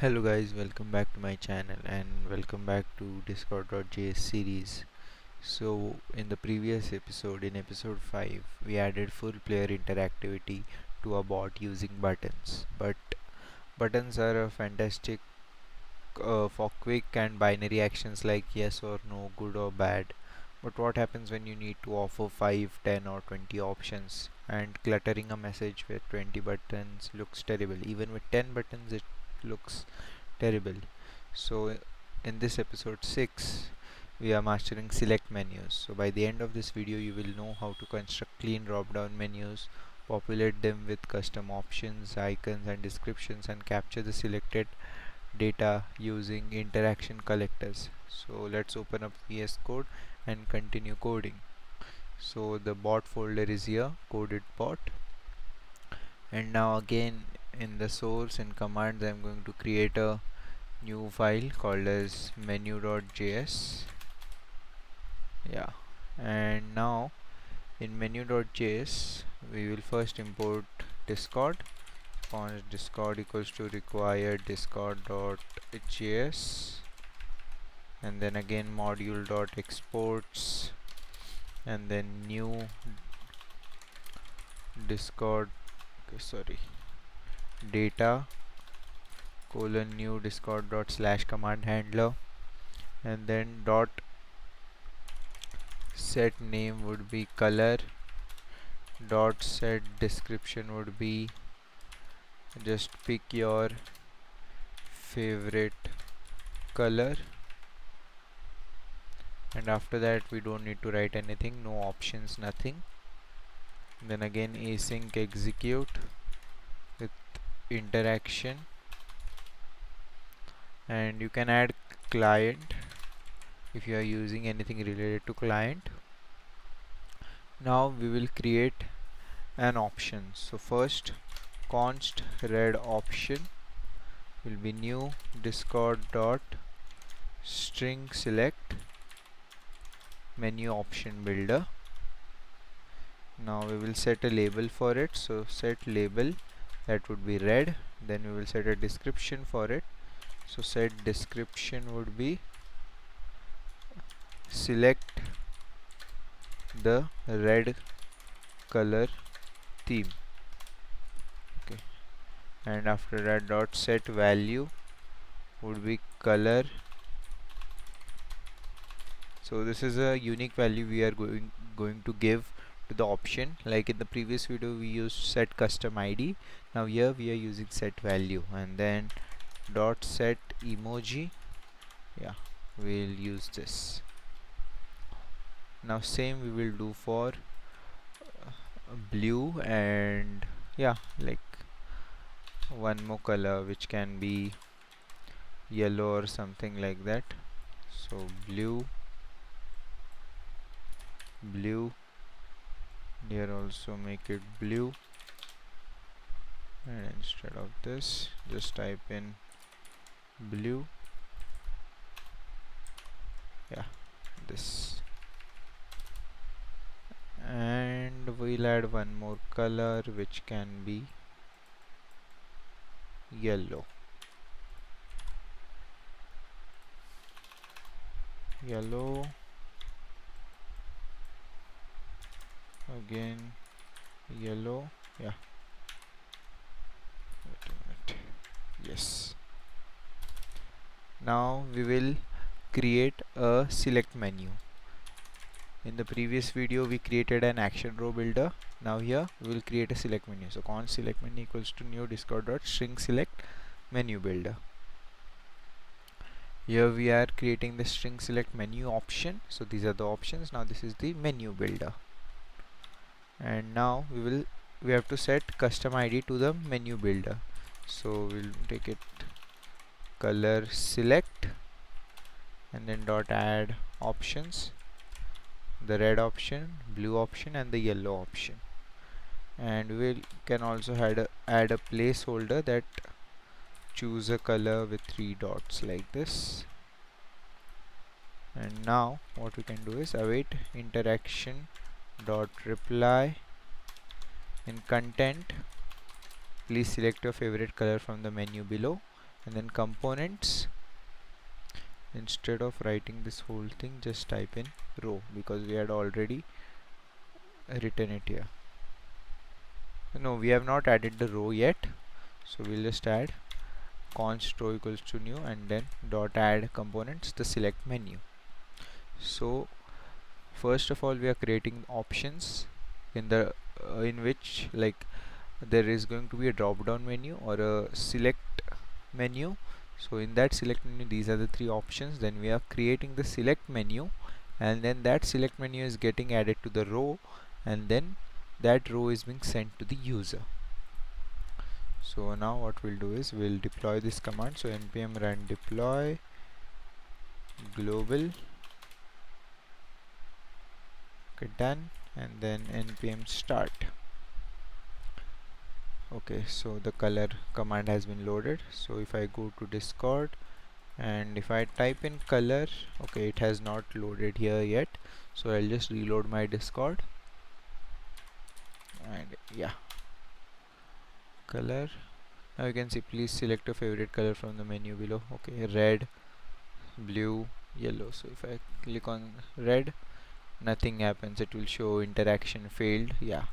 Hello guys, welcome back to my channel and welcome back to Discord.js series. So in the previous episode, in episode 5, we added full player interactivity to a bot using buttons. But buttons are a fantastic for quick and binary actions like yes or no, good or bad. But what happens when you need to offer 5, 10 or 20 options, and cluttering a message with 20 buttons looks terrible. Even with 10 buttons it looks terrible. So in this episode 6 we are mastering select menus. So by the end of this video you will know how to construct clean drop down menus, populate them with custom options, icons and descriptions, and capture the selected data using interaction collectors. So let's open up VS Code and continue coding. So the bot folder is here, codeit bot, and now again in the source and commands I'm going to create a new file called as menu.js. Yeah, and now in menu.js we will first import discord. Const discord equals to required discord.js, and then again module.exports, and then new discord data new discord dot slash command handler, and then dot set name would be color, dot set description would be just pick your favorite color, and after that we don't need to write anything, no options, nothing. Then again async execute with interaction, and you can add client if you are using anything related to client. Now we will create an option. So first const red option will be new discord dot string select menu option builder. Now we will set a label for it, so set label, that would be red. Then we will set a description for it, so set description would be select the red color theme. Okay, and after that dot set value would be color. So this is a unique value we are going to give to the option. Like in the previous video we used set custom id, now here we are using set value, and then dot set emoji. Yeah, we'll use this. Now same we will do for blue, and yeah, like one more color which can be yellow or something like that. So blue, here also make it blue, and instead of this just type in blue. Yeah, this, and we'll add one more color which can be yellow. Again yellow. Yeah, wait a minute. Yes, now we will create a select menu. In the previous video we created an ActionRowBuilder. Now here we will create a select menu. So const select menu equals to new discord dot StringSelectMenuBuilder. Here we are creating the string select menu option. So these are the options. Now this is the menu builder, and now we have to set custom id to the menu builder. So we'll take it color select, and then dot add options, the red option, blue option, and the yellow option. And we can also add a placeholder that choose a color with 3 dots like this. And now what we can do is await interaction dot reply. In content, please select your favorite color from the menu below, and then components. Instead of writing this whole thing, just type in row, because we had already written it here. No, we have not added the row yet, so we'll just add const row equals to new, and then dot add components the select menu. So first of all, we are creating options in the in which, like, there is going to be a drop down menu or a select menu. So in that select menu, these are the three options. Then we are creating the select menu, and then that select menu is getting added to the row, and then that row is being sent to the user. So now what we'll do is we'll deploy this command. So npm run deploy global, okay, done, and then npm start. Okay, so the color command has been loaded. So if I go to Discord and if I type in color, okay, it has not loaded here yet, so I'll just reload my Discord, and yeah, color. Now you can see, please select a favorite color from the menu below. Okay, red, blue, yellow. So if I click on red, nothing happens, it will show interaction failed. Yeah,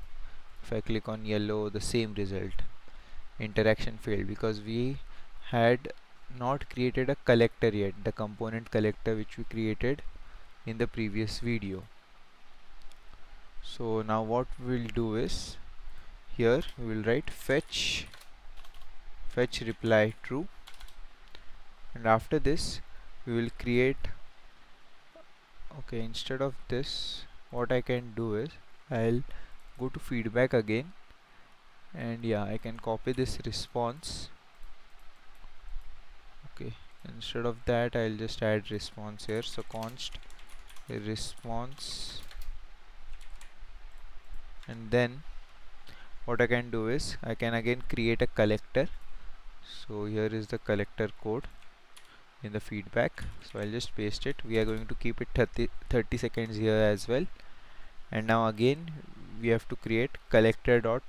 if I click on yellow, the same result, interaction failed, because we had not created a collector yet, the component collector which we created in the previous video. So now what we'll do is, here we will write fetch reply true, and after this we will create, okay, instead of this, what I can do is I'll go to feedback again, and yeah, I can copy this response. Okay, instead of that I'll just add response here. So const response, and then what I can do is I can again create a collector. So here is the collector code in the feedback, so I'll just paste it. We are going to keep it 30 seconds here as well, and now again we have to create collector dot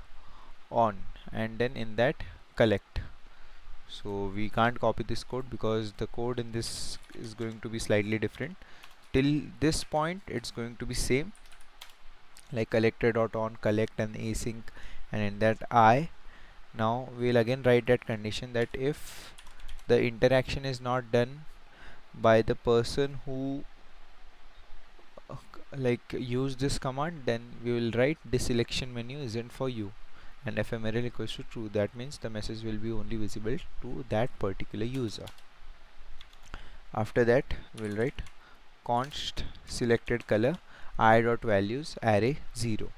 on, and then in that collect. So we can't copy this code because the code in this is going to be slightly different. Till this point it's going to be same, like collector dot on collect and async, and in that I, now we'll again write that condition that if the interaction is not done by the person who like use this command, then we will write this selection menu isn't for you, and ephemeral equals to true. That means the message will be only visible to that particular user. After that we'll write const selected color I dot values array 0.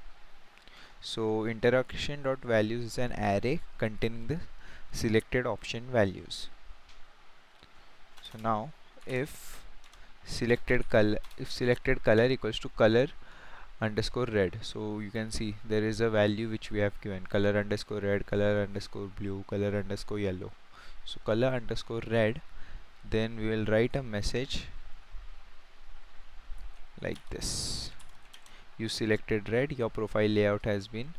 So interaction dot values is an array containing the selected option values. So now if selected color equals to color underscore red, so you can see there is a value which we have given, color underscore red, color underscore blue, color underscore yellow. So color underscore red, then we will write a message like this: you selected red, your profile layout has been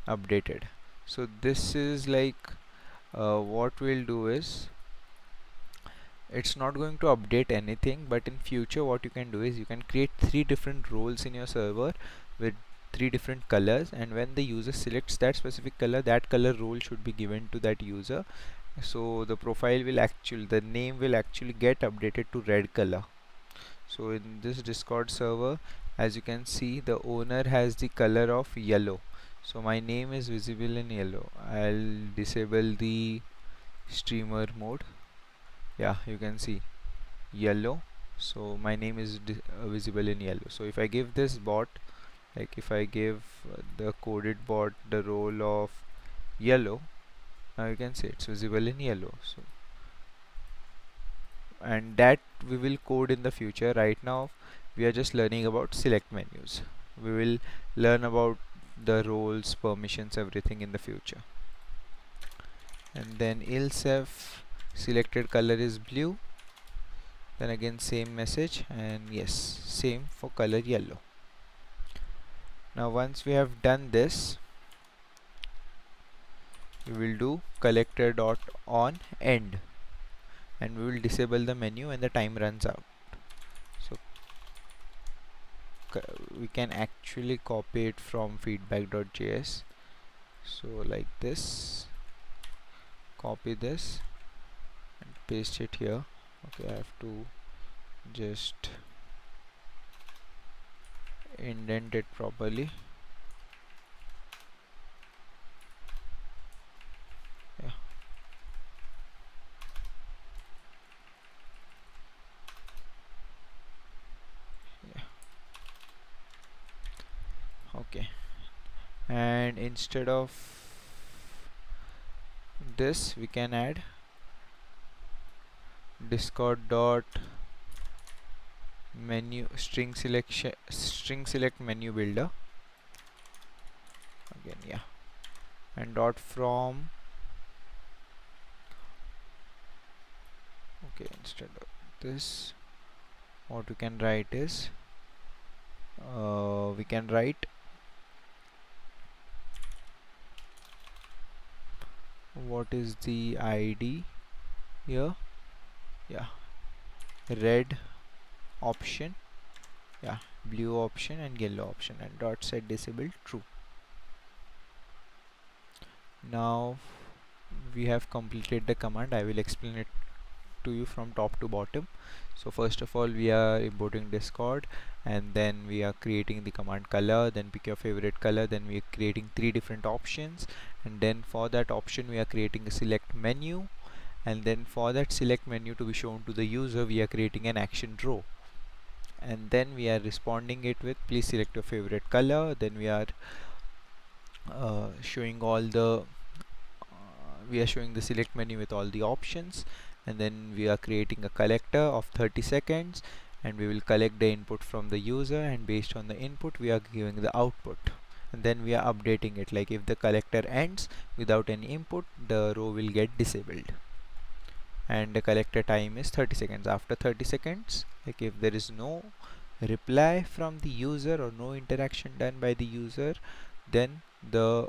updated. So this is like what we'll do is, it's not going to update anything, but in future what you can do is you can create 3 different roles in your server with 3 different colors, and when the user selects that specific color, that color role should be given to that user. So the profile will actually, the name will actually get updated to red color. So in this Discord server, as you can see, the owner has the color of yellow, so my name is visible in yellow. I'll disable the streamer mode. Yeah, you can see yellow, so my name is visible in yellow. So if I give this bot, like if I give the coded bot the role of yellow, now you can see it's visible in yellow. So, and that we will code in the future. Right now we are just learning about select menus. We will learn about the roles, permissions, everything in the future. And then else if selected color is blue, then again same message, and yes, same for color yellow. Now once we have done this, we will do collector dot on end. and we will disable the menu when the time runs out. So we can actually copy it from feedback.js. So like this, copy this and paste it here. Okay, I have to just indent it properly. Yeah. Yeah. Okay, and instead of this we can add discord dot menu string select menu builder again. Yeah, and dot from. Okay, instead of this, what we can write is we can write what is the ID here. Yeah, red option, yeah, blue option and yellow option, and dot set disabled true. Now we have completed the command. I will explain it to you from top to bottom. So first of all, we are importing discord, and then we are creating the command color, then pick your favorite color, then we are creating 3 different options, and then for that option we are creating a select menu, and then for that select menu to be shown to the user we are creating an action row, and then we are responding it with please select your favorite color. Then we are showing all the we are showing the select menu with all the options, and then we are creating a collector of 30 seconds, and we will collect the input from the user, and based on the input we are giving the output, and then we are updating it. Like if the collector ends without any input, the row will get disabled, and the collector time is 30 seconds. After 30 seconds, like if there is no reply from the user or no interaction done by the user, then the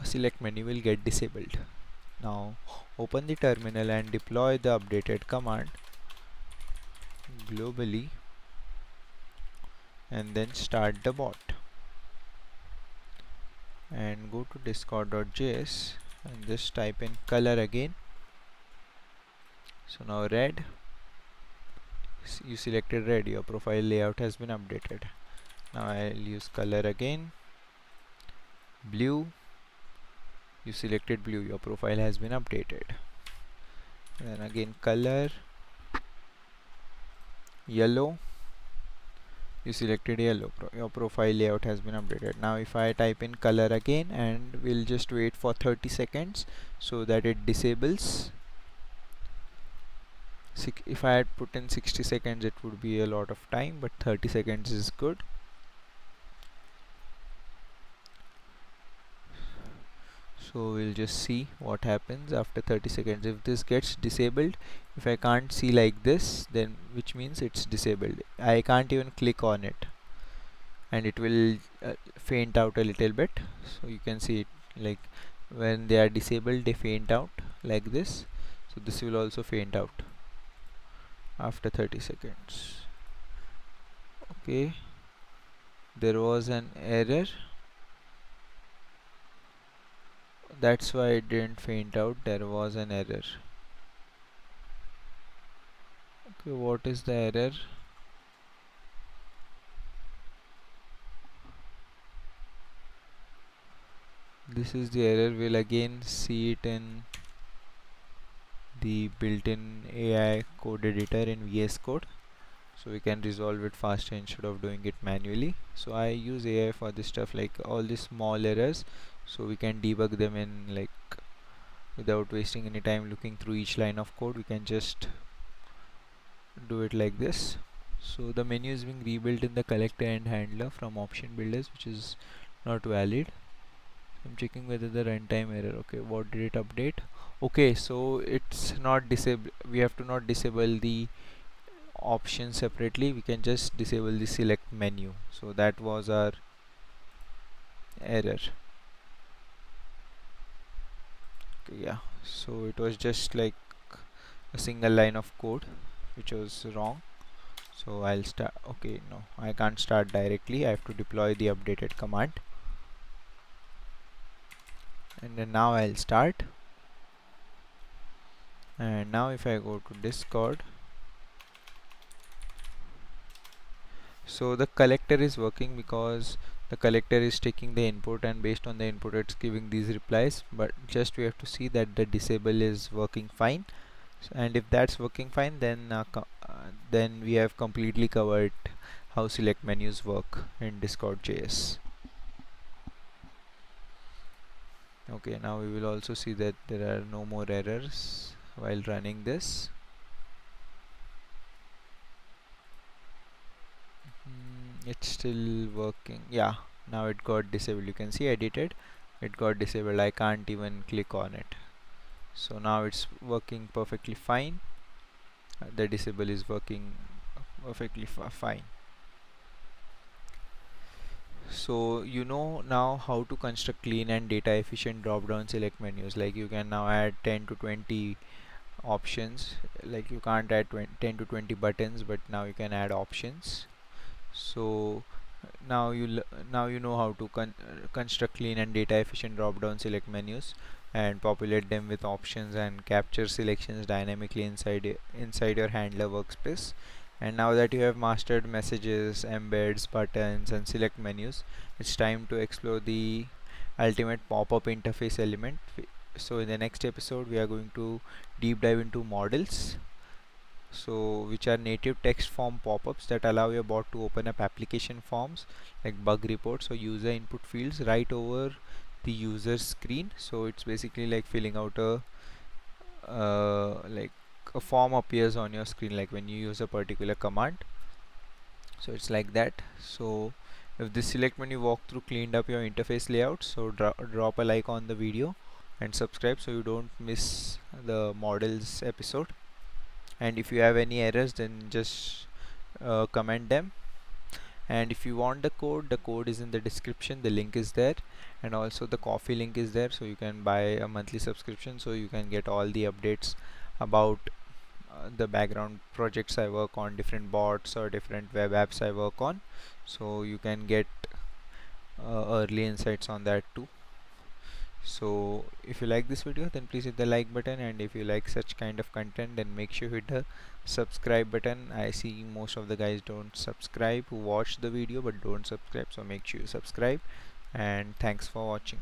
select menu will get disabled. Now open the terminal and deploy the updated command globally, and then start the bot, and go to discord.js and just type in color again. So now red, you selected red, your profile layout has been updated. Now I'll use color again. Blue, you selected blue, your profile has been updated. And then again color. Yellow, you selected yellow, your profile layout has been updated. Now if I type in color again, and we'll just wait for 30 seconds so that it disables. If I had put in 60 seconds it would be a lot of time, but 30 seconds is good. So we'll just see what happens after 30 seconds. If this gets disabled, if I can't see like this, then which means it's disabled. I can't even click on it, and it will faint out a little bit. So you can see it, like when they are disabled they faint out like this. So this will also faint out after 30 seconds. Okay, there was an error, that's why it didn't faint out. There was an error. Okay, what is the error? This is the error. We'll again see it in the built-in AI code editor in VS Code, so we can resolve it faster instead of doing it manually. So I use AI for this stuff, like all these small errors, so we can debug them in like without wasting any time looking through each line of code. We can just do it like this. So the menu is being rebuilt in the collector and handler from option builders, which is not valid. I'm checking whether the runtime error. Okay, what did it update? Okay, so it's not disable. We have to not disable the option separately. We can just disable the select menu. So that was our error. Okay, yeah. So it was just like a single line of code which was wrong. So I'll start. Okay, no, I can't start directly. I have to deploy the updated command, and then now I'll start. And now if I go to Discord, so the collector is working because the collector is taking the input, and based on the input it's giving these replies. But just we have to see that the disable is working fine. And if that's working fine, then we have completely covered how select menus work in Discord.js. Okay, now we will also see that there are no more errors while running this. It's still working. Yeah, now it got disabled. You can see edited, it got disabled. I can't even click on it. So now it's working perfectly fine. The disable is working perfectly fine. So you know now how to construct clean and data efficient drop down select menus. Like you can now add 10 to 20 options. Like you can't add 10 to 20 buttons, but now you can add options. So now you know how to construct clean and data efficient drop down select menus and populate them with options and capture selections dynamically inside your handler workspace. And now that you have mastered messages, embeds, buttons and select menus, it's time to explore the ultimate pop-up interface element. So in the next episode we are going to deep dive into models, so which are native text form pop-ups that allow your bot to open up application forms like bug reports or user input fields right over the user screen. So it's basically like filling out like a form appears on your screen like when you use a particular command. So it's like that. So if this select menu walkthrough cleaned up your interface layout, so drop a like on the video and subscribe so you don't miss the models episode. And if you have any errors, then just comment them. And if you want the code is in the description, the link is there, and also the coffee link is there, so you can buy a monthly subscription so you can get all the updates about the background projects I work on, different bots or different web apps I work on, so you can get early insights on that too. So if you like this video, then please hit the like button, and if you like such kind of content, then make sure you hit the subscribe button. I see most of the guys don't subscribe who watch the video but don't subscribe, so make sure you subscribe, and thanks for watching.